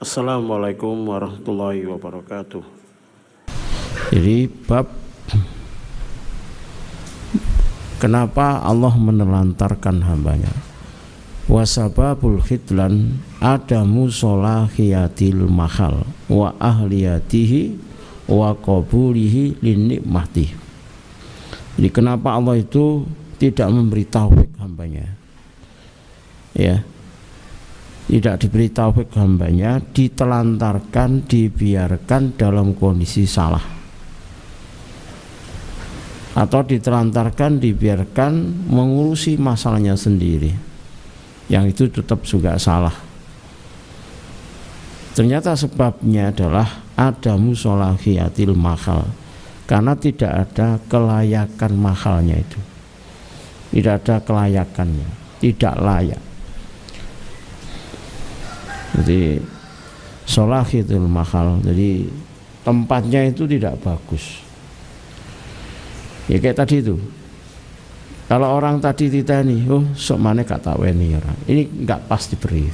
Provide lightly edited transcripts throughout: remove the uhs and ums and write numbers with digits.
Assalamualaikum warahmatullahi wabarakatuh. Jadi bab kenapa Allah menelantarkan hambanya. Wasababul khidlan adamu solahiyatil mahal wa ahliyatihi wa qabulihi linikmati. Jadi kenapa Allah itu tidak memberi taufik hambanya, ya, tidak diberi taufik hambanya, ditelantarkan, dibiarkan dalam kondisi salah, atau ditelantarkan, dibiarkan mengurusi masalahnya sendiri, yang itu tetap juga salah. Ternyata sebabnya adalah adamu solahiyatil mahal, karena tidak ada kelayakan mahalnya itu, tidak ada kelayakannya, tidak layak. Jadi solahiyatil mahal, jadi tempatnya itu tidak bagus. Ya kayak tadi itu, kalau orang tadi ditanya, oh sok mana kata weni orang ini nggak pas diberi.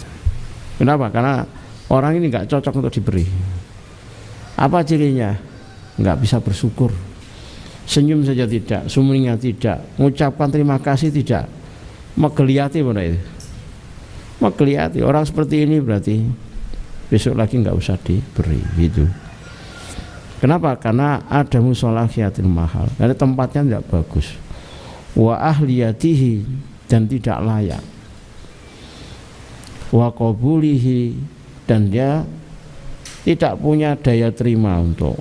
Kenapa? Karena orang ini nggak cocok untuk diberi. Apa cirinya? Nggak bisa bersyukur, senyum saja tidak, sumringah tidak, mengucapkan terima kasih tidak, megeliati mana itu, megeliati. Orang seperti ini berarti besok lagi nggak usah diberi gitu. Kenapa? Karena ada musolahiyatil mahal, karena tempatnya tidak bagus, wa ahliyatihi, dan tidak layak, wa qabulihi, dan dia tidak punya daya terima untuk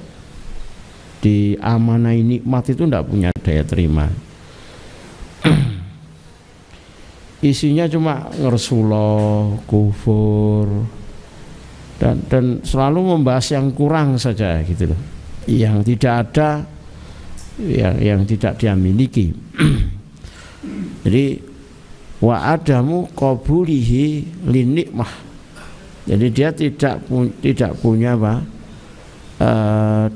diamanai nikmat itu, tidak punya daya terima. Isinya cuma ngersuloh, kufur, dan selalu membahas yang kurang saja gitu loh, yang tidak ada, yang tidak dia miliki. Jadi wa adamu qabulihi linikmah, jadi dia tidak punya apa,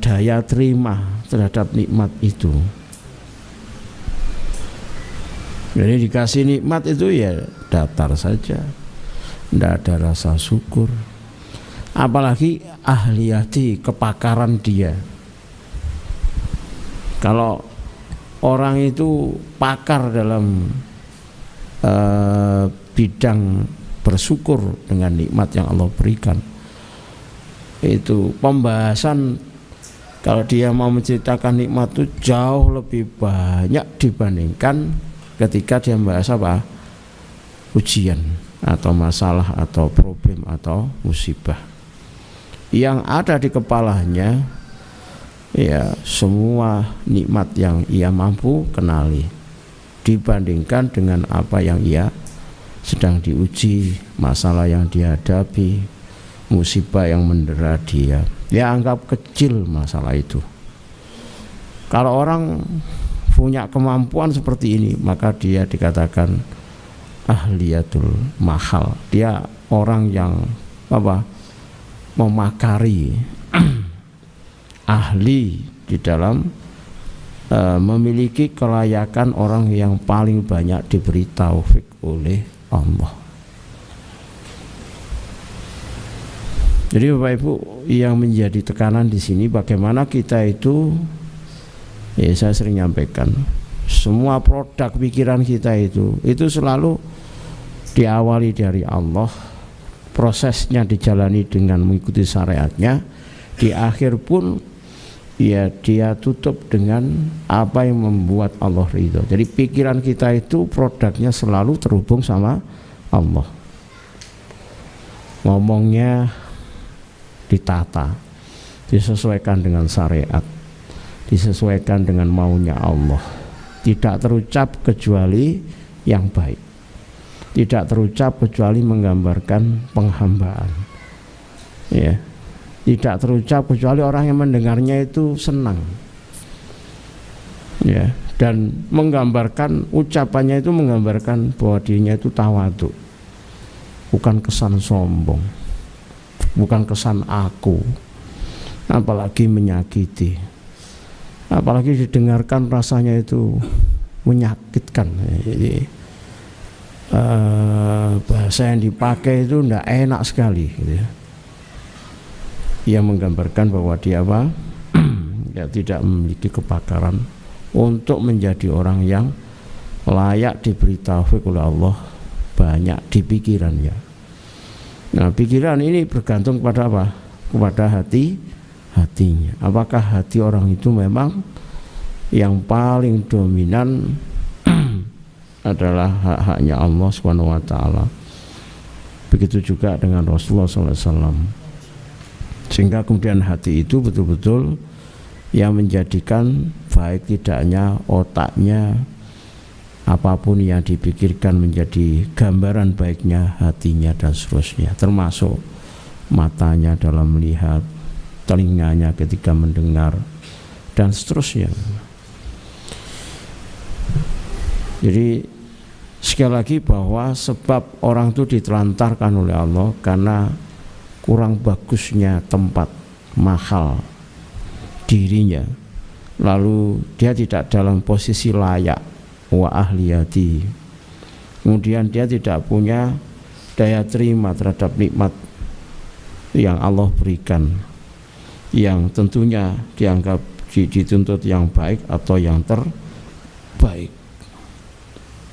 daya terima terhadap nikmat itu. Jadi dikasih nikmat itu ya datar saja, tidak ada rasa syukur. Apalagi ahliyati, kepakaran dia. Kalau orang itu pakar dalam bidang bersyukur dengan nikmat yang Allah berikan, itu pembahasan, kalau dia mau menceritakan nikmat itu jauh lebih banyak dibandingkan ketika dia membahas apa, ujian atau masalah atau problem atau musibah. Yang ada di kepalanya ya semua nikmat yang ia mampu kenali, dibandingkan dengan apa yang ia sedang diuji, masalah yang dihadapi, musibah yang mendera dia. Dia anggap kecil masalah itu. Kalau orang punya kemampuan seperti ini, maka dia dikatakan ahliyatul mahal. Dia orang yang apa, memakari, ahli di dalam memiliki kelayakan orang yang paling banyak diberi taufik oleh Allah. Jadi Bapak Ibu, yang menjadi tekanan di sini bagaimana kita itu, ya saya sering nyampaikan, semua produk pikiran kita itu selalu diawali dari Allah, prosesnya dijalani dengan mengikuti syariatnya, di akhir pun ya dia tutup dengan apa yang membuat Allah ridho. Jadi pikiran kita itu produknya selalu terhubung sama Allah. Ngomongnya ditata, disesuaikan dengan syariat, disesuaikan dengan maunya Allah, tidak terucap kecuali yang baik, tidak terucap kecuali menggambarkan penghambaan, ya, tidak terucap kecuali orang yang mendengarnya itu senang, ya, dan menggambarkan, ucapannya itu menggambarkan bahwa dirinya itu tawadhu, bukan kesan sombong, bukan kesan aku, apalagi menyakiti, apalagi didengarkan rasanya itu menyakitkan. Jadi bahasa yang dipakai itu tidak enak sekali gitu ya. yang menggambarkan bahwa dia apa? Ya, tidak memiliki kepakaran untuk menjadi orang yang layak diberi taufik oleh Allah banyak di pikiran ya. Nah, pikiran ini bergantung kepada apa? Kepada hatinya. Apakah hati orang itu memang yang paling dominan adalah hak-haknya Allah Subhanahu wa taala. Begitu juga dengan Rasulullah SAW. Sehingga kemudian hati itu betul-betul yang menjadikan baik tidaknya otaknya, apapun yang dipikirkan menjadi gambaran baiknya hatinya dan seterusnya, termasuk matanya dalam melihat, telinganya ketika mendengar, dan seterusnya. Jadi sekali lagi bahwa sebab orang itu ditelantarkan oleh Allah karena kurang bagusnya tempat, mahal dirinya, lalu dia tidak dalam posisi layak wa ahliyati, kemudian dia tidak punya daya terima terhadap nikmat yang Allah berikan, yang tentunya dianggap dituntut yang baik atau yang terbaik.